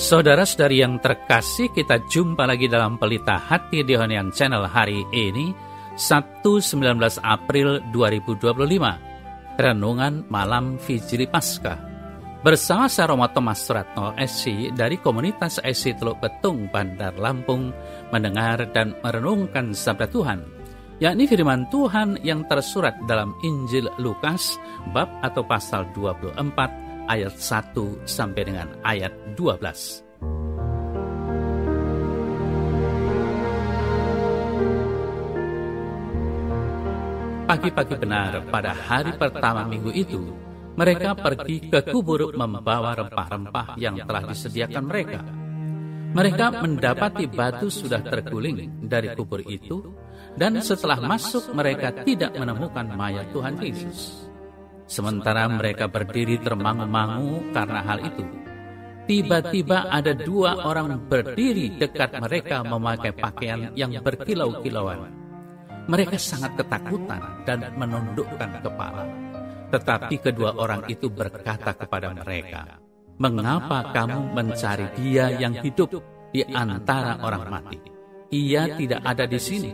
Saudara-saudari yang terkasih, kita jumpa lagi dalam Pelita Hati di Honian Channel hari ini, Sabtu 19 April 2025, Renungan Malam Fijri Paskah. Bersama saya Romo Thomas Suratno SC dari komunitas SC Teluk Betung, Bandar Lampung, mendengar dan merenungkan sabda Tuhan, yakni firman Tuhan yang tersurat dalam Injil Lukas, bab atau pasal 24, ayat 1 sampai dengan ayat 12. Pagi-pagi benar pada hari pertama minggu itu, mereka pergi ke kubur membawa rempah-rempah yang telah disediakan mereka. Mereka mendapati batu sudah terguling dari kubur itu, dan setelah masuk mereka tidak menemukan mayat Tuhan Yesus. Sementara mereka berdiri termangu-mangu karena hal itu, tiba-tiba ada dua orang berdiri dekat mereka memakai pakaian yang berkilau-kilauan. Mereka sangat ketakutan dan menundukkan kepala. Tetapi kedua orang itu berkata kepada mereka, "Mengapa kamu mencari Dia yang hidup di antara orang mati? Ia tidak ada di sini.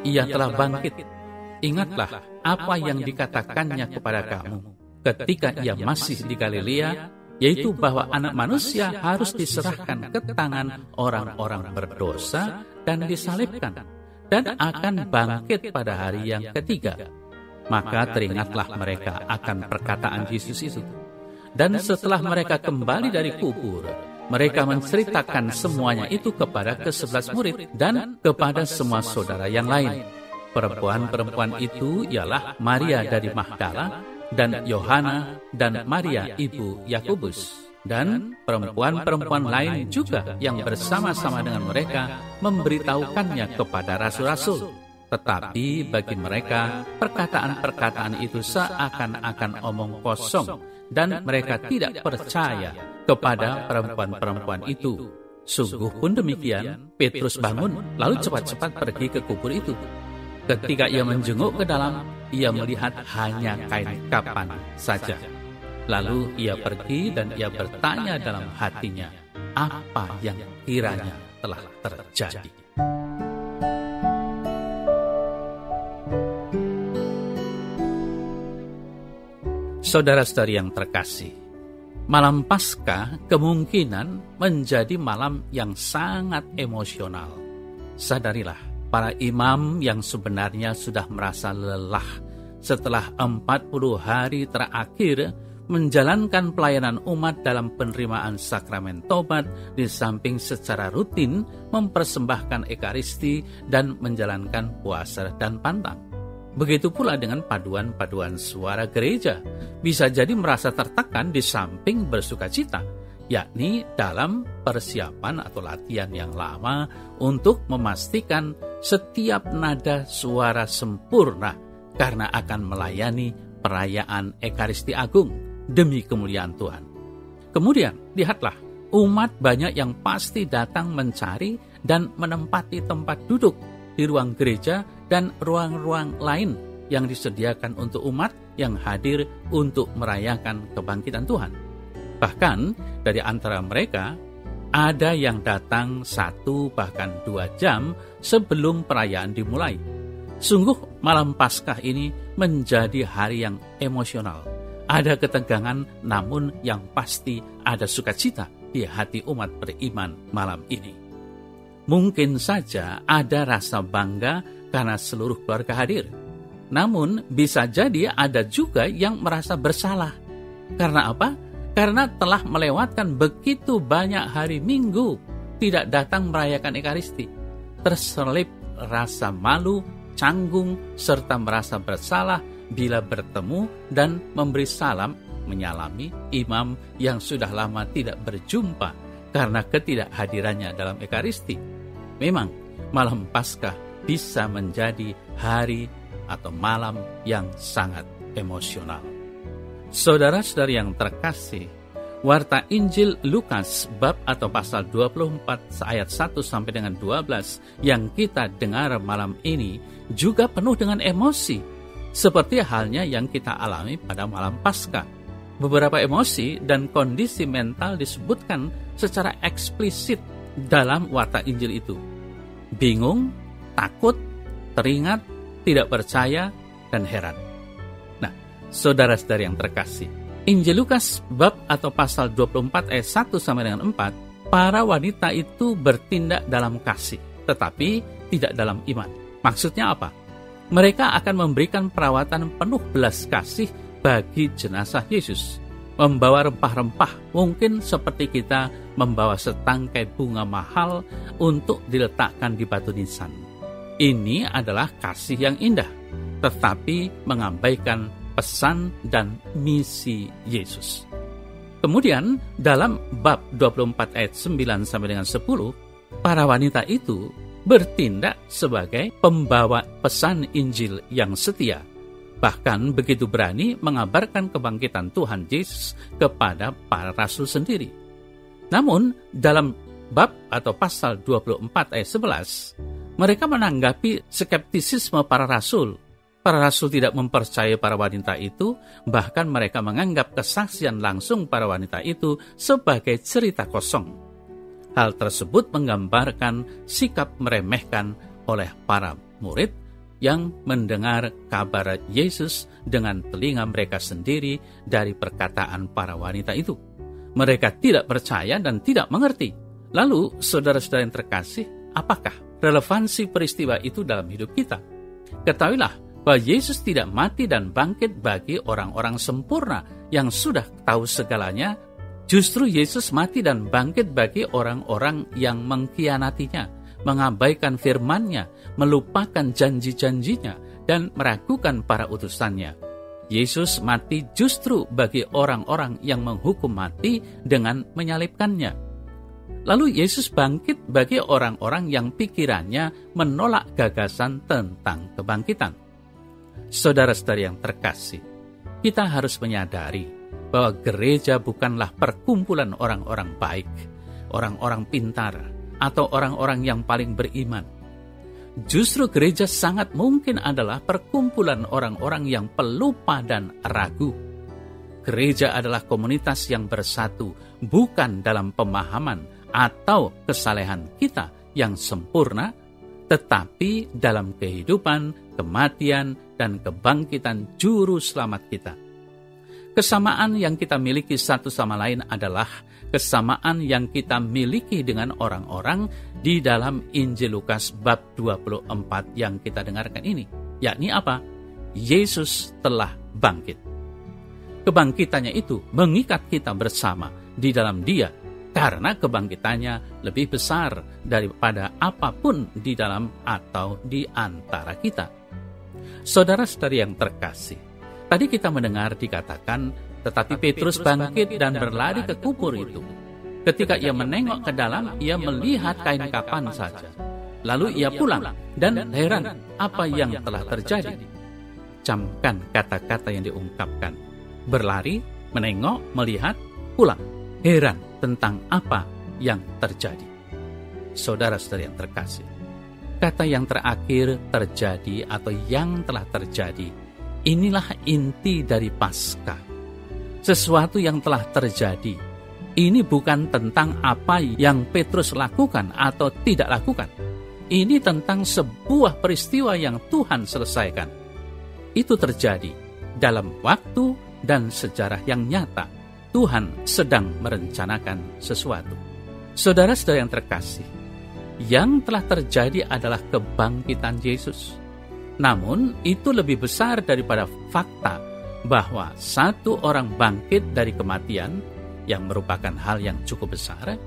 Ia telah bangkit. Ingatlah apa yang dikatakannya kepada kamu ketika ia masih di Galilea, yaitu bahwa Anak Manusia harus diserahkan ke tangan orang-orang berdosa dan disalibkan, dan akan bangkit pada hari yang ketiga." Maka teringatlah mereka akan perkataan Yesus itu. Dan setelah mereka kembali dari kubur, mereka menceritakan semuanya itu kepada ke-11 murid dan kepada semua saudara yang lain. Perempuan-perempuan itu ialah Maria dari Magdala dan Yohana dan Maria ibu Yakobus, dan perempuan-perempuan lain juga yang bersama-sama dengan mereka memberitahukannya kepada rasul-rasul. Tetapi bagi mereka perkataan-perkataan itu seakan-akan omong kosong, dan mereka tidak percaya kepada perempuan-perempuan itu. Sungguh pun demikian, Petrus bangun lalu cepat-cepat pergi ke kubur itu. Ketika ia menjenguk ke dalam, ia melihat hanya kain kapan saja. Lalu ia pergi dan ia bertanya dalam hatinya, apa yang kiranya telah terjadi. Saudara-saudari yang terkasih, malam Paskah kemungkinan menjadi malam yang sangat emosional. Sadarilah, para imam yang sebenarnya sudah merasa lelah setelah 40 hari terakhir menjalankan pelayanan umat dalam penerimaan sakramen tobat, di samping secara rutin mempersembahkan ekaristi dan menjalankan puasa dan pantang. Begitu pula dengan paduan-paduan suara gereja, bisa jadi merasa tertekan di samping bersukacita, yakni dalam persiapan atau latihan yang lama untuk memastikan setiap nada suara sempurna karena akan melayani perayaan Ekaristi Agung demi kemuliaan Tuhan. Kemudian, lihatlah, umat banyak yang pasti datang mencari dan menempati tempat duduk di ruang gereja dan ruang-ruang lain yang disediakan untuk umat yang hadir untuk merayakan kebangkitan Tuhan. Bahkan dari antara mereka, ada yang datang 1 bahkan 2 jam sebelum perayaan dimulai. Sungguh malam Paskah ini menjadi hari yang emosional. Ada ketegangan, namun yang pasti ada sukacita di hati umat beriman malam ini. Mungkin saja ada rasa bangga karena seluruh keluarga hadir. Namun bisa jadi ada juga yang merasa bersalah. Karena apa? Karena telah melewatkan begitu banyak hari Minggu tidak datang merayakan Ekaristi. Terselip rasa malu, canggung, serta merasa bersalah bila bertemu dan memberi salam, menyalami imam yang sudah lama tidak berjumpa karena ketidakhadirannya dalam Ekaristi. Memang malam Paskah bisa menjadi hari atau malam yang sangat emosional. Saudara-saudari yang terkasih, warta Injil Lukas bab atau pasal 24 ayat 1 sampai dengan 12 yang kita dengar malam ini juga penuh dengan emosi, seperti halnya yang kita alami pada malam Paskah. Beberapa emosi dan kondisi mental disebutkan secara eksplisit dalam watak Injil itu. Bingung, takut, teringat, tidak percaya, dan heran. Nah, saudara-saudara yang terkasih, Injil Lukas bab atau pasal 24 ayat 1 sampai dengan 4, para wanita itu bertindak dalam kasih, tetapi tidak dalam iman. Maksudnya apa? Mereka akan memberikan perawatan penuh belas kasih bagi jenazah Yesus, membawa rempah-rempah, mungkin seperti kita membawa setangkai bunga mahal untuk diletakkan di batu nisan. Ini adalah kasih yang indah, tetapi mengabaikan pesan dan misi Yesus. Kemudian dalam bab 24 ayat 9 sampai dengan 10, para wanita itu bertindak sebagai pembawa pesan Injil yang setia. Bahkan begitu berani mengabarkan kebangkitan Tuhan Yesus kepada para rasul sendiri. Namun dalam bab atau pasal 24 ayat 11, mereka menanggapi skeptisisme para rasul. Para rasul tidak mempercayai para wanita itu, bahkan mereka menganggap kesaksian langsung para wanita itu sebagai cerita kosong. Hal tersebut menggambarkan sikap meremehkan oleh para murid yang mendengar kabar Yesus dengan telinga mereka sendiri dari perkataan para wanita itu. Mereka tidak percaya dan tidak mengerti. Lalu, saudara-saudara yang terkasih, apakah relevansi peristiwa itu dalam hidup kita? Ketahuilah bahwa Yesus tidak mati dan bangkit bagi orang-orang sempurna yang sudah tahu segalanya. Justru Yesus mati dan bangkit bagi orang-orang yang mengkhianatinya, mengabaikan firman-Nya, melupakan janji-janjinya, dan meragukan para utusannya. Yesus mati justru bagi orang-orang yang menghukum mati dengan menyalibkannya. Lalu Yesus bangkit bagi orang-orang yang pikirannya menolak gagasan tentang kebangkitan. Saudara-saudari yang terkasih, kita harus menyadari bahwa gereja bukanlah perkumpulan orang-orang baik, orang-orang pintar, atau orang-orang yang paling beriman. Justru gereja sangat mungkin adalah perkumpulan orang-orang yang pelupa dan ragu. Gereja adalah komunitas yang bersatu, bukan dalam pemahaman atau kesalehan kita yang sempurna, tetapi dalam kehidupan, kematian, dan kebangkitan Juru Selamat kita. Kesamaan yang kita miliki satu sama lain adalah kesamaan yang kita miliki dengan orang-orang di dalam Injil Lukas bab 24 yang kita dengarkan ini. Yakni apa? Yesus telah bangkit. Kebangkitannya itu mengikat kita bersama di dalam Dia, karena kebangkitannya lebih besar daripada apapun di dalam atau di antara kita. Saudara-saudari yang terkasih, tadi kita mendengar dikatakan, tetapi Petrus bangkit dan berlari ke kubur itu. Ketika ia menengok ke dalam, ia melihat kain kapan saja. Lalu ia pulang dan heran apa yang telah terjadi. Camkan kata-kata yang diungkapkan. Berlari, menengok, melihat, pulang. Heran tentang apa yang terjadi. Saudara-saudari yang terkasih, kata yang terakhir terjadi atau yang telah terjadi, inilah inti dari Paskah. Sesuatu yang telah terjadi. Ini bukan tentang apa yang Petrus lakukan atau tidak lakukan. Ini tentang sebuah peristiwa yang Tuhan selesaikan. Itu terjadi dalam waktu dan sejarah yang nyata. Tuhan sedang merencanakan sesuatu. Saudara-saudara yang terkasih, yang telah terjadi adalah kebangkitan Yesus. Namun itu lebih besar daripada fakta bahwa satu orang bangkit dari kematian, yang merupakan hal yang cukup besar.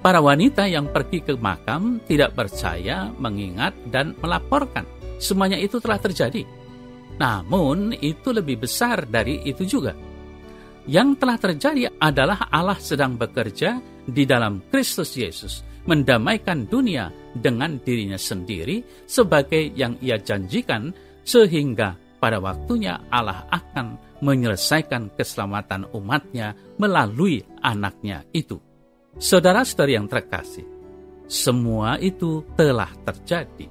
Para wanita yang pergi ke makam tidak percaya, mengingat, dan melaporkan. Semuanya itu telah terjadi. Namun itu lebih besar dari itu juga. Yang telah terjadi adalah Allah sedang bekerja di dalam Kristus Yesus, mendamaikan dunia dengan dirinya sendiri sebagai yang Ia janjikan, sehingga pada waktunya Allah akan menyelesaikan keselamatan umatnya melalui anaknya itu. Saudara-saudari yang terkasih, semua itu telah terjadi.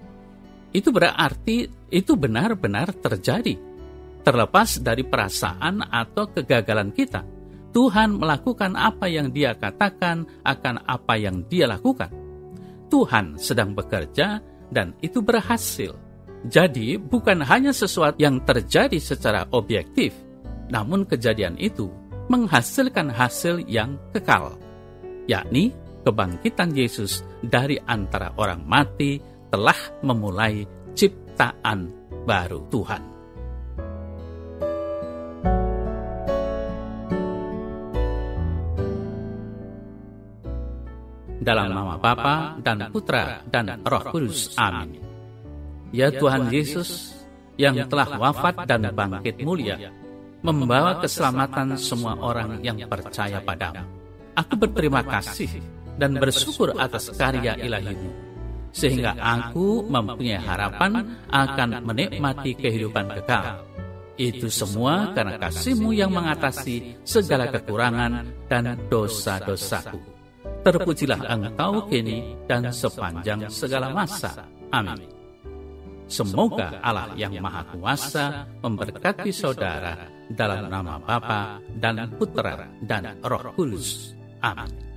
Itu berarti itu benar-benar terjadi. Terlepas dari perasaan atau kegagalan kita, Tuhan melakukan apa yang Dia katakan akan apa yang Dia lakukan. Tuhan sedang bekerja dan itu berhasil. Jadi bukan hanya sesuatu yang terjadi secara objektif, namun kejadian itu menghasilkan hasil yang kekal, yakni kebangkitan Yesus dari antara orang mati telah memulai ciptaan baru Tuhan. Dalam nama Bapa dan Putra dan Roh Kudus. Amin. Ya Tuhan Yesus, yang telah wafat dan bangkit mulia, membawa keselamatan semua orang yang percaya padamu. Aku berterima kasih dan bersyukur atas karya ilahi-Mu, sehingga aku mempunyai harapan akan menikmati kehidupan kekal. Itu semua karena kasih-Mu yang mengatasi segala kekurangan dan dosa-dosaku. Terpujilah Engkau kini dan sepanjang segala masa. Amin. Semoga Allah yang Maha Kuasa memberkati saudara dalam nama Bapa dan Putra dan Roh Kudus. Amin.